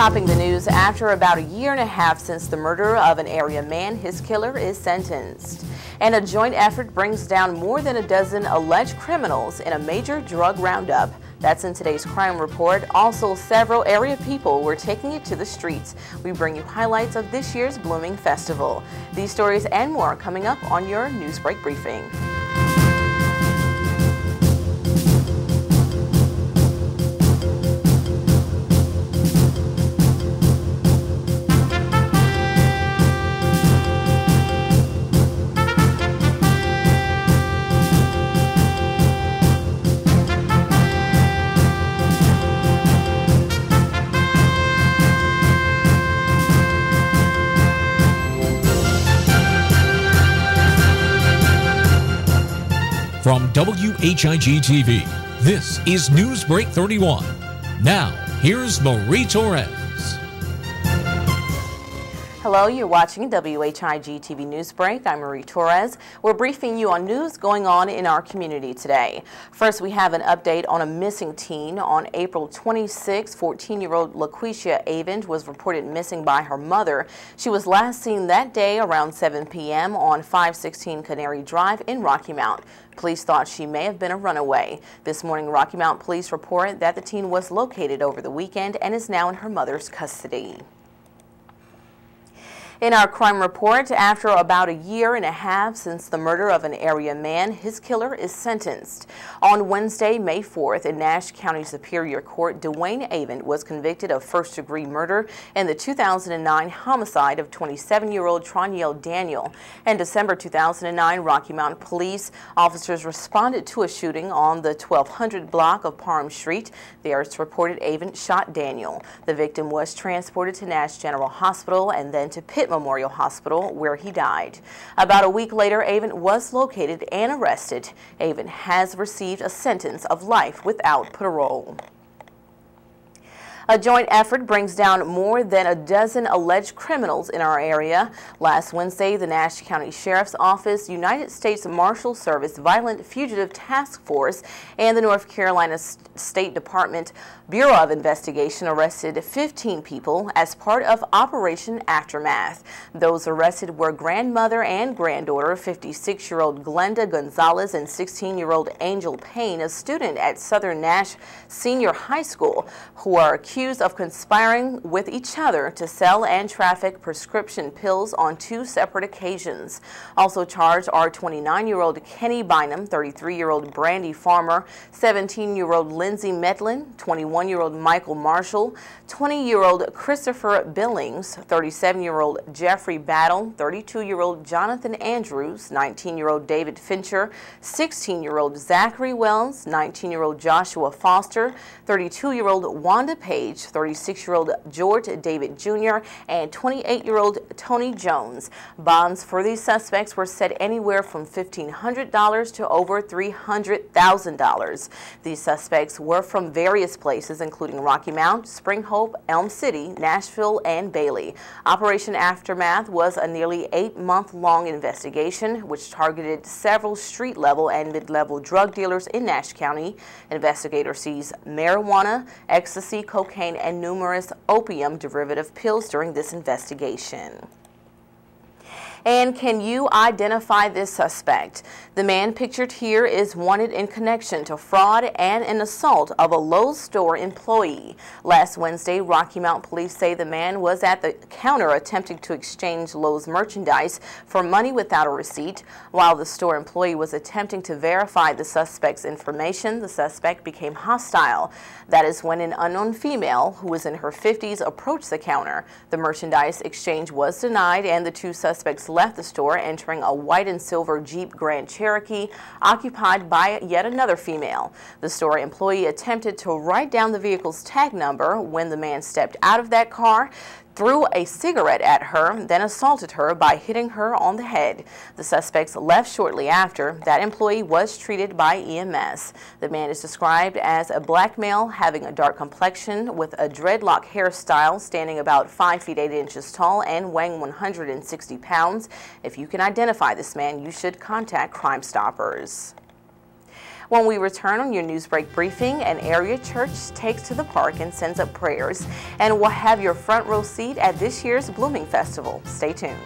Topping the news, after about a year and a half since the murder of an area man, his killer is sentenced. And a joint effort brings down more than a dozen alleged criminals in a major drug roundup. That's in today's crime report. Also, several area people were taking it to the streets. We bring you highlights of this year's Blooming Festival. These stories and more coming up on your NewsBreak briefing. From WHIG-TV, this is NewsBreak 31. Now, here's Marie Torres. Hello, you're watching WHIG-TV Newsbreak. I'm Marie Torres. We're briefing you on news going on in our community today. First, we have an update on a missing teen. On April 26, 14-year-old LaQuisha Avent was reported missing by her mother. She was last seen that day around 7 p.m. on 516 Canary Drive in Rocky Mount. Police thought she may have been a runaway. This morning, Rocky Mount police report that the teen was located over the weekend and is now in her mother's custody. In our crime report, after about a year and a half since the murder of an area man, his killer is sentenced. On Wednesday, May 4th, in Nash County Superior Court, Dwayne Avent was convicted of first-degree murder in the 2009 homicide of 27-year-old Troniel Daniel. In December 2009, Rocky Mount police officers responded to a shooting on the 1200 block of Parham Street. There, it's reported Avent shot Daniel. The victim was transported to Nash General Hospital and then to Pitt Memorial Hospital, where he died. About a week later, Avent was located and arrested. Avent has received a sentence of life without parole. A joint effort brings down more than a dozen alleged criminals in our area. Last Wednesday, the Nash County Sheriff's Office, United States Marshal Service Violent Fugitive Task Force, and the North Carolina State Department Bureau of Investigation arrested 15 people as part of Operation Aftermath. Those arrested were grandmother and granddaughter, 56-year-old Glenda Gonzalez and 16-year-old Angel Payne, a student at Southern Nash Senior High School, who are accused of conspiring with each other to sell and traffic prescription pills on two separate occasions. Also charged are 29-year-old Kenny Bynum, 33-year-old Brandy Farmer, 17-year-old Lindsay Medlin, 21-year-old Michael Marshall, 20-year-old Christopher Billings, 37-year-old Jeffrey Battle, 32-year-old Jonathan Andrews, 19-year-old David Fincher, 16-year-old Zachary Wells, 19-year-old Joshua Foster, 32-year-old Wanda Page, 36-year-old George David Jr., and 28-year-old Tony Jones. Bonds for these suspects were set anywhere from $1,500 to over $300,000. These suspects were from various places, including Rocky Mount, Spring Hope, Elm City, Nashville, and Bailey. Operation Aftermath was a nearly 8-month-long investigation which targeted several street-level and mid-level drug dealers in Nash County. Investigators seized marijuana, ecstasy, cocaine, and numerous opium derivative pills during this investigation. And can you identify this suspect? The man pictured here is wanted in connection to fraud and an assault of a Lowe's store employee. Last Wednesday, Rocky Mount police say the man was at the counter attempting to exchange Lowe's merchandise for money without a receipt. While the store employee was attempting to verify the suspect's information, the suspect became hostile. That is when an unknown female who was in her 50s approached the counter. The merchandise exchange was denied and the two suspects left the store, entering a white and silver Jeep Grand Cherokee occupied by yet another female. The store employee attempted to write down the vehicle's tag number when the man stepped out of that car, threw a cigarette at her, then assaulted her by hitting her on the head. The suspects left shortly after. That employee was treated by EMS. The man is described as a black male having a dark complexion with a dreadlock hairstyle, standing about 5 feet 8 inches tall and weighing 160 pounds. If you can identify this man, you should contact Crime Stoppers. When we return on your Newsbreak briefing, an area church takes to the park and sends up prayers, and we'll have your front row seat at this year's Blooming Festival. Stay tuned.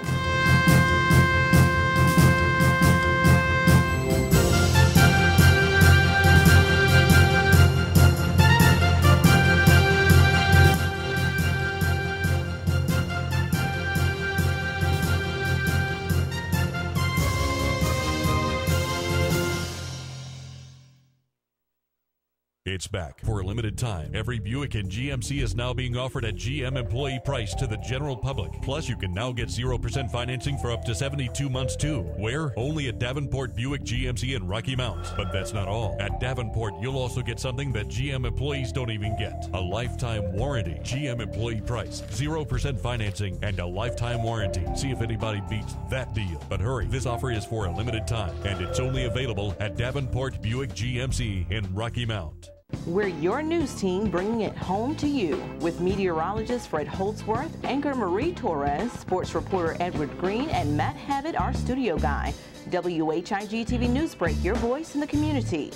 It's back for a limited time. Every Buick and GMC is now being offered at GM employee price to the general public. Plus, you can now get 0% financing for up to 72 months too. Where? Only at Davenport Buick GMC in Rocky Mount. But that's not all. At Davenport, you'll also get something that GM employees don't even get. A lifetime warranty. GM employee price, 0% financing, and a lifetime warranty. See if anybody beats that deal. But hurry, this offer is for a limited time, and it's only available at Davenport Buick GMC in Rocky Mount. We're your news team bringing it home to you with meteorologist Fred Holdsworth, anchor Marie Torres, sports reporter Edward Green, and Matt Habit, our studio guy. WHIG-TV Newsbreak, your voice in the community.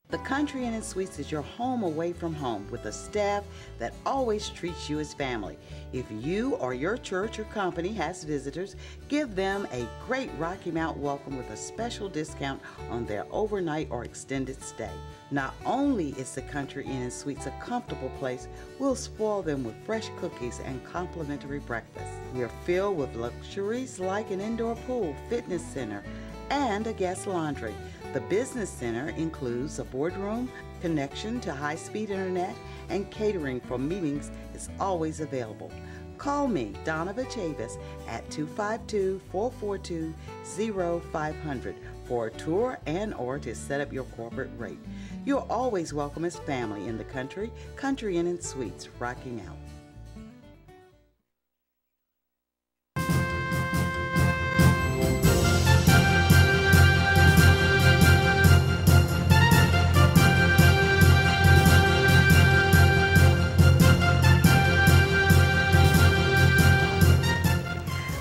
The Country Inn & Suites is your home away from home with a staff that always treats you as family. If you or your church or company has visitors, give them a great Rocky Mount welcome with a special discount on their overnight or extended stay. Not only is the Country Inn & Suites a comfortable place, we'll spoil them with fresh cookies and complimentary breakfast. We're filled with luxuries like an indoor pool, fitness center, and a guest laundry. The Business Center includes a boardroom, connection to high-speed internet, and catering for meetings is always available. Call me, Donna Chavis, at 252-442-0500 for a tour and or to set up your corporate rate. You're always welcome as family in the Country Inn & Suites, Rocky Mount.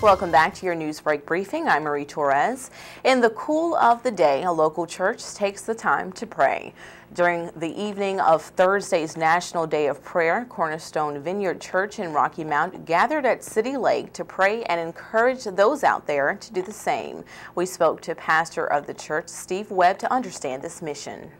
Welcome back to your Newsbreak briefing. I'm Marie Torres. In the cool of the day, a local church takes the time to pray. During the evening of Thursday's National Day of Prayer, Cornerstone Vineyard Church in Rocky Mount gathered at City Lake to pray and encourage those out there to do the same. We spoke to pastor of the church, Steve Webb, to understand this mission.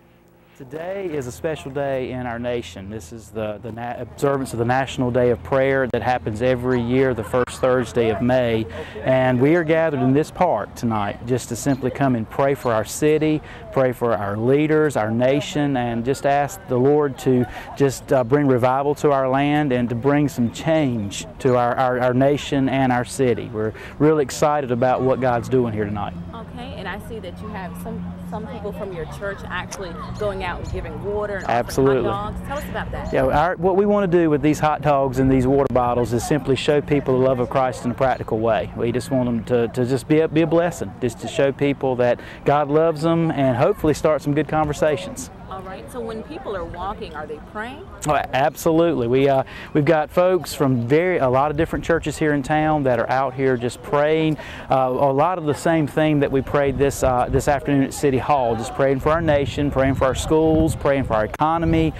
Today is a special day in our nation. This is the observance of the National Day of Prayer that happens every year, the first Thursday of May. And we are gathered in this park tonight just to simply come and pray for our city, pray for our leaders, our nation, and just ask the Lord to just bring revival to our land and to bring some change to our nation and our city. We're really excited about what God's doing here tonight. Okay, and I see that you have some people from your church actually going out and giving water and Absolutely. Hot dogs. Tell us about that. Yeah, what we want to do with these hot dogs and these water bottles is simply show people the love of Christ in a practical way. We just want them to just be a blessing, just to show people that God loves them and hopefully start some good conversations. All right, so when people are walking, are they praying? Oh, absolutely. We've got folks from a lot of different churches here in town that are out here just praying. A lot of the same thing that we prayed this afternoon at City Hall, just praying for our nation, praying for our schools, praying for our economy,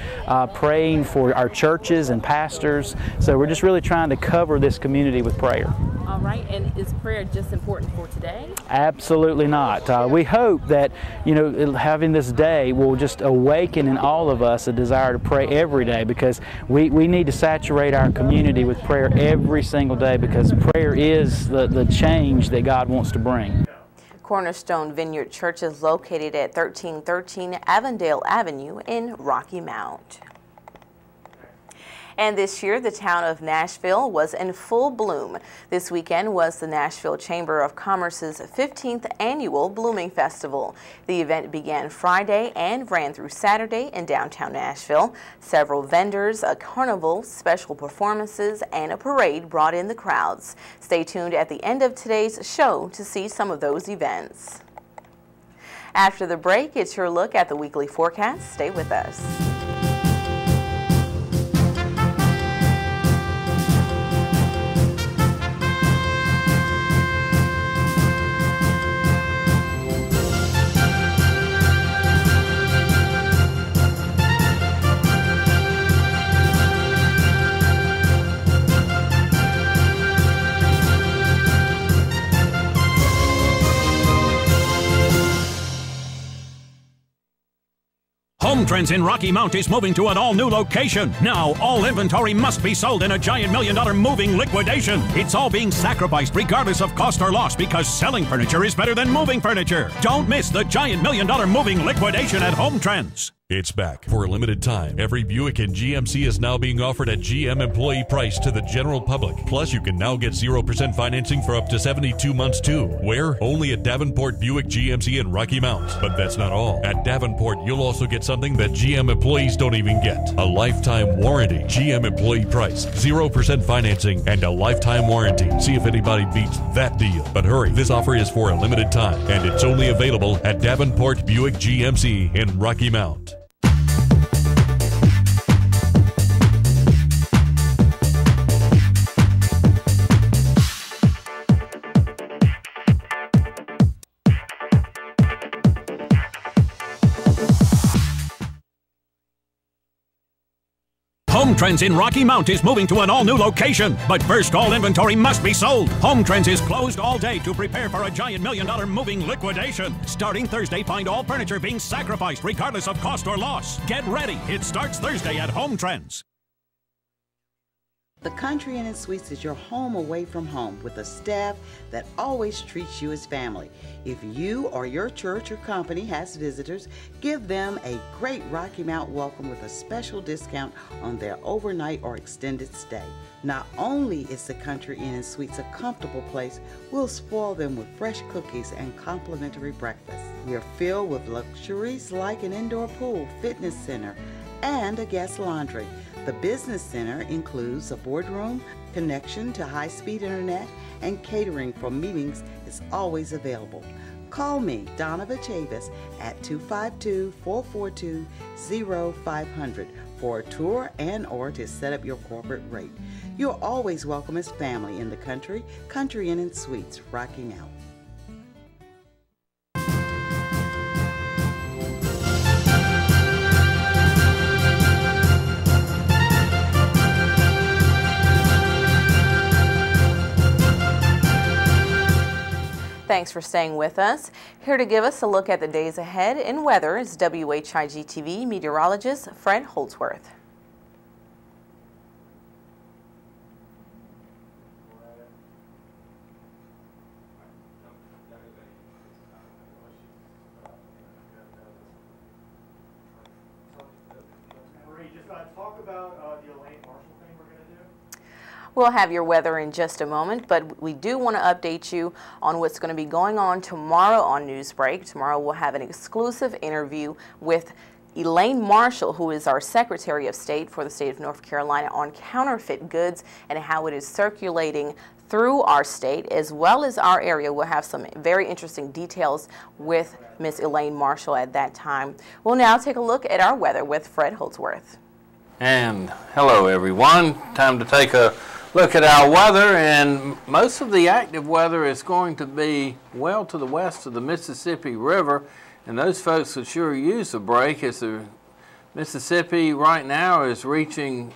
praying for our churches and pastors. So we're just really trying to cover this community with prayer. All right, and is prayer just important for today? Absolutely not. We hope that, having this day will just awaken in all of us a desire to pray every day, because we need to saturate our community with prayer every single day, because prayer is the change that God wants to bring. Cornerstone Vineyard Church is located at 1313 Avondale Avenue in Rocky Mount. And this year, the town of Nashville was in full bloom. This weekend was the Nashville Chamber of Commerce's 15th annual Blooming Festival. The event began Friday and ran through Saturday in downtown Nashville. Several vendors, a carnival, special performances, and a parade brought in the crowds. Stay tuned at the end of today's show to see some of those events. After the break, it's your look at the weekly forecast. Stay with us. Home Trends in Rocky Mount is moving to an all-new location. Now, all inventory must be sold in a giant $1 million moving liquidation. It's all being sacrificed regardless of cost or loss because selling furniture is better than moving furniture. Don't miss the giant $1 million moving liquidation at Home Trends. It's back for a limited time. Every Buick and GMC is now being offered at GM employee price to the general public. Plus, you can now get 0% financing for up to 72 months too. Where? Only at Davenport Buick GMC in Rocky Mount. But that's not all. At Davenport, you'll also get something that GM employees don't even get. A lifetime warranty. GM employee price, 0% financing, and a lifetime warranty. See if anybody beats that deal. But hurry, this offer is for a limited time, and it's only available at Davenport Buick GMC in Rocky Mount. Home Trends in Rocky Mount is moving to an all-new location. But first, all inventory must be sold. Home Trends is closed all day to prepare for a giant $1 million moving liquidation. Starting Thursday, find all furniture being sacrificed regardless of cost or loss. Get ready. It starts Thursday at Home Trends. The Country Inn & Suites is your home away from home with a staff that always treats you as family. If you or your church or company has visitors, give them a great Rocky Mount welcome with a special discount on their overnight or extended stay. Not only is the Country Inn & Suites a comfortable place, we'll spoil them with fresh cookies and complimentary breakfast. We are filled with luxuries like an indoor pool, fitness center, and a guest laundry. The Business Center includes a boardroom, connection to high-speed internet, and catering for meetings is always available. Call me, Donna Chavis, at 252-442-0500 for a tour and or to set up your corporate rate. You're always welcome as family in the Country Inn & Suites, Rocky Mount. Thanks for staying with us. Here to give us a look at the days ahead in weather is WHIG-TV meteorologist Fred Holdsworth. Talk about the Elaine Marshall thing we're going to do. We'll have your weather in just a moment, but we do want to update you on what's going to be going on tomorrow on NewsBreak. Tomorrow we'll have an exclusive interview with Elaine Marshall, who is our Secretary of State for the state of North Carolina, on counterfeit goods and how it is circulating through our state as well as our area. We'll have some very interesting details with Miss Elaine Marshall at that time. We'll now take a look at our weather with Fred Holdsworth. And hello everyone. Time to take a look at our weather, and most of the active weather is going to be well to the west of the Mississippi River, and those folks would sure use a break as the Mississippi right now is reaching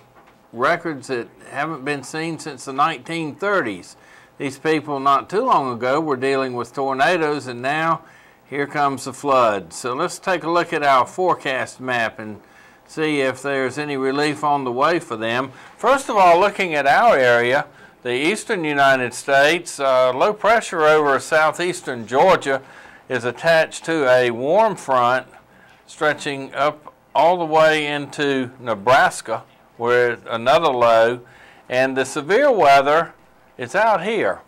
records that haven't been seen since the 1930s. These people not too long ago were dealing with tornadoes, and now here comes the flood. So let's take a look at our forecast map and see if there's any relief on the way for them. First of all, looking at our area, the eastern United States, low pressure over southeastern Georgia is attached to a warm front stretching up all the way into Nebraska, where another low, and the severe weather is out here.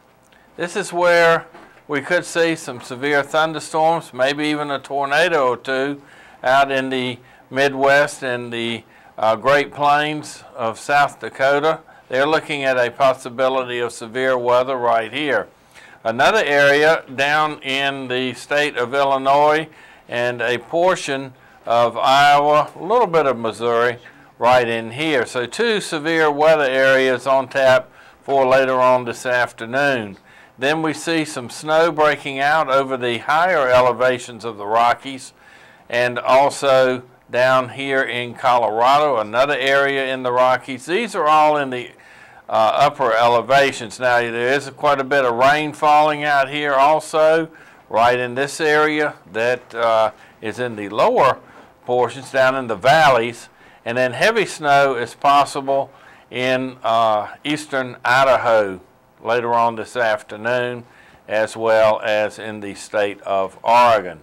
This is where we could see some severe thunderstorms, maybe even a tornado or two out in the Midwest and the Great Plains of South Dakota. They're looking at a possibility of severe weather right here. Another area down in the state of Illinois and a portion of Iowa, a little bit of Missouri right in here. So two severe weather areas on tap for later on this afternoon. Then we see some snow breaking out over the higher elevations of the Rockies, and also down here in Colorado, another area in the Rockies. These are all in the upper elevations. Now there is quite a bit of rain falling out here also, right in this area that is in the lower portions down in the valleys, and then heavy snow is possible in eastern Idaho later on this afternoon, as well as in the state of Oregon.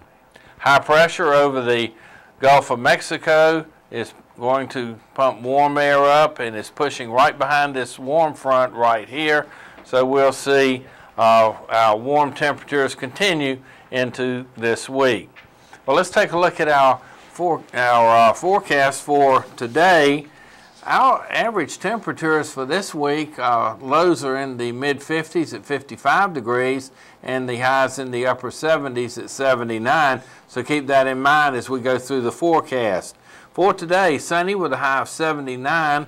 High pressure over the Gulf of Mexico is going to pump warm air up and is pushing right behind this warm front right here. So we'll see our warm temperatures continue into this week. Well, let's take a look at our forecast for today. Our average temperatures for this week, lows are in the mid-50s at 55 degrees and the highs in the upper 70s at 79. So keep that in mind as we go through the forecast. For today, sunny with a high of 79,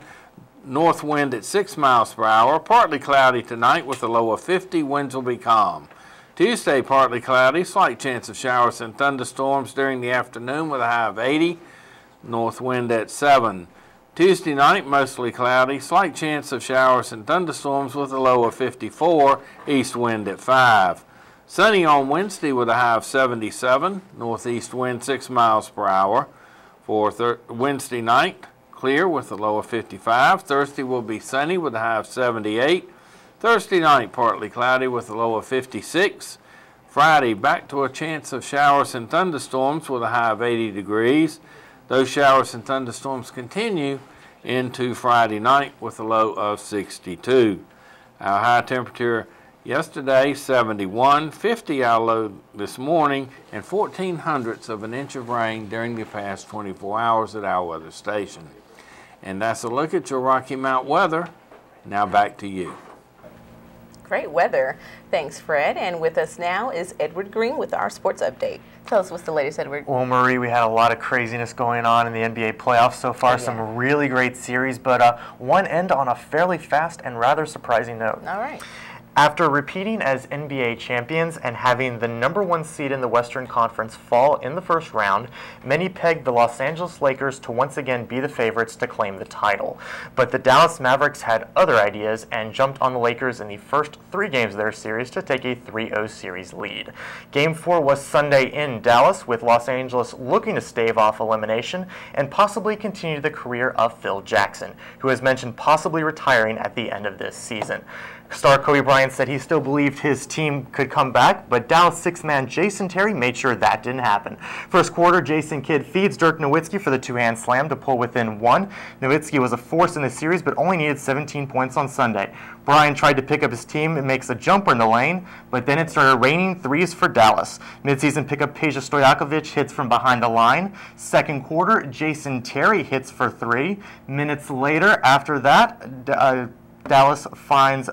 north wind at 6 miles per hour, partly cloudy tonight with a low of 50, winds will be calm. Tuesday, partly cloudy, slight chance of showers and thunderstorms during the afternoon with a high of 80, north wind at 7. Tuesday night, mostly cloudy, slight chance of showers and thunderstorms with a low of 54, east wind at 5. Sunny on Wednesday with a high of 77, northeast wind 6 miles per hour. For Wednesday night, clear with a low of 55. Thursday will be sunny with a high of 78. Thursday night, partly cloudy with a low of 56. Friday, back to a chance of showers and thunderstorms with a high of 80 degrees. Those showers and thunderstorms continue into Friday night with a low of 62. Our high temperature yesterday, 71, 50 our low this morning, and 0.14 of an inch of rain during the past 24 hours at our weather station. And that's a look at your Rocky Mount weather. Now back to you. Great weather. Thanks, Fred. And with us now is Edward Green with our sports update. Tell us what's the latest, Edward. Well, Marie, we had a lot of craziness going on in the NBA playoffs so far. Yeah. Some really great series, but one end on a fairly fast and rather surprising note. All right. After repeating as NBA champions and having the #1 seed in the Western Conference fall in the first round, many pegged the Los Angeles Lakers to once again be the favorites to claim the title. But the Dallas Mavericks had other ideas and jumped on the Lakers in the first 3 games of their series to take a 3-0 series lead. Game 4 was Sunday in Dallas, with Los Angeles looking to stave off elimination and possibly continue the career of Phil Jackson, who has mentioned possibly retiring at the end of this season. Star Kobe Bryant said he still believed his team could come back, but Dallas six-man Jason Terry made sure that didn't happen. First quarter, Jason Kidd feeds Dirk Nowitzki for the two-hand slam to pull within 1. Nowitzki was a force in the series, but only needed 17 points on Sunday. Bryant tried to pick up his team and makes a jumper in the lane, but then it started raining threes for Dallas. Midseason pickup Peja Stojakovic hits from behind the line. Second quarter, Jason Terry hits for 3. Minutes later, after that, Dallas finds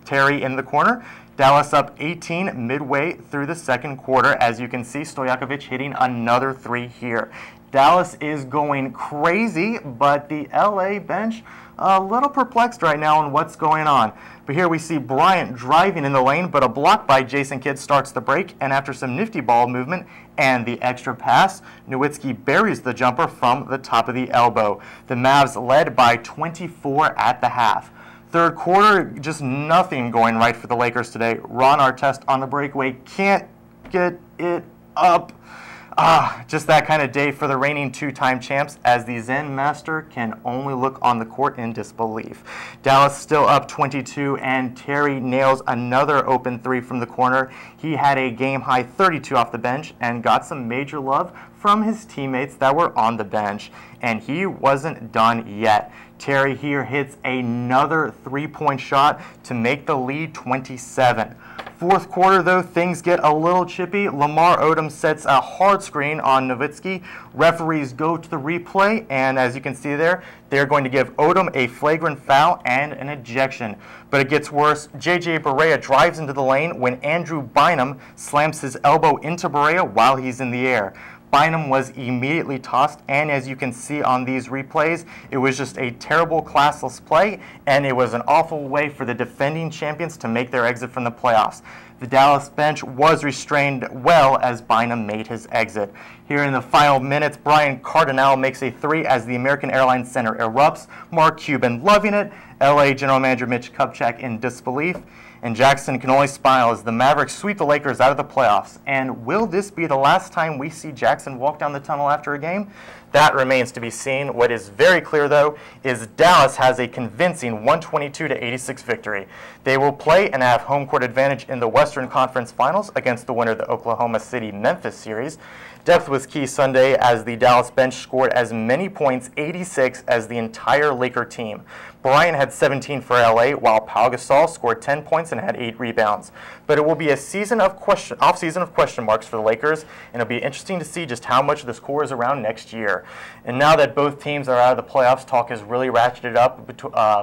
Terry in the corner. Dallas up 18 midway through the second quarter. As you can see, Stojakovic hitting another 3 here. Dallas is going crazy, but the LA bench a little perplexed right now on what's going on. But here we see Bryant driving in the lane, but a block by Jason Kidd starts the break, and after some nifty ball movement and the extra pass, Nowitzki buries the jumper from the top of the elbow. The Mavs led by 24 at the half. Third quarter, just nothing going right for the Lakers today. Ron Artest on the breakaway can't get it up. Just that kind of day for the reigning 2-time champs, as the Zen Master can only look on the court in disbelief. Dallas still up 22, and Terry nails another open 3 from the corner. He had a game-high 32 off the bench and got some major love from his teammates that were on the bench. And he wasn't done yet. Terry here hits another 3-point shot to make the lead 27. Fourth quarter, though, things get a little chippy. Lamar Odom sets a hard screen on Nowitzki. Referees go to the replay, and as you can see there, they're going to give Odom a flagrant foul and an ejection. But it gets worse. J.J. Barea drives into the lane when Andrew Bynum slams his elbow into Barea while he's in the air. Bynum was immediately tossed, and as you can see on these replays, it was just a terrible, classless play, and it was an awful way for the defending champions to make their exit from the playoffs. The Dallas bench was restrained well as Bynum made his exit. Here in the final minutes, Brian Cardinale makes a 3 as the American Airlines Center erupts. Mark Cuban loving it. LA General Manager Mitch Kupchak in disbelief. and Jackson can only smile as the Mavericks sweep the Lakers out of the playoffs. And will this be the last time we see Jackson walk down the tunnel after a game? That remains to be seen. What is very clear, though, is Dallas has a convincing 122-86 victory. They will play and have home court advantage in the Western Conference Finals against the winner of the Oklahoma City-Memphis series. Depth was key Sunday as the Dallas bench scored as many points, 86, as the entire Laker team. Bryant had 17 for LA, while Pau Gasol scored 10 points and had 8 rebounds. But it will be a off-season of question marks for the Lakers, and it'll be interesting to see just how much this core is around next year. And now that both teams are out of the playoffs, talk is really ratcheted up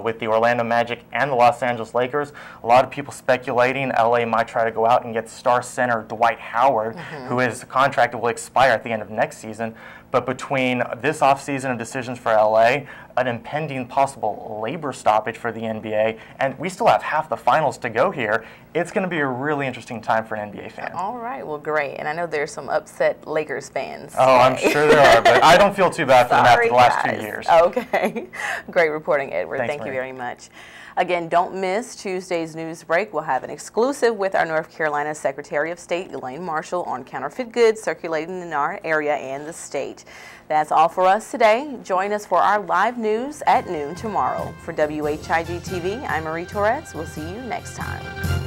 with the Orlando Magic and the Los Angeles Lakers. A lot of people speculating LA might try to go out and get star center Dwight Howard, who his contract will expire at the end of next season. But between this offseason of decisions for LA, an impending possible labor stoppage for the NBA, and we still have half the finals to go here, it's going to be a really interesting time for an NBA fan. All right, well, great. And I know there's some upset Lakers fans today. Oh, I'm sure there are, but I don't feel too bad for them after the last 2 years. Okay. Great reporting, Edward. Thanks, Thank you Marie. very much. Again, don't miss Tuesday's news break. We'll have an exclusive with our North Carolina Secretary of State, Elaine Marshall, on counterfeit goods circulating in our area and the state. That's all for us today. Join us for our live news at noon tomorrow. For WHIG TV, I'm Marie Torres. We'll see you next time.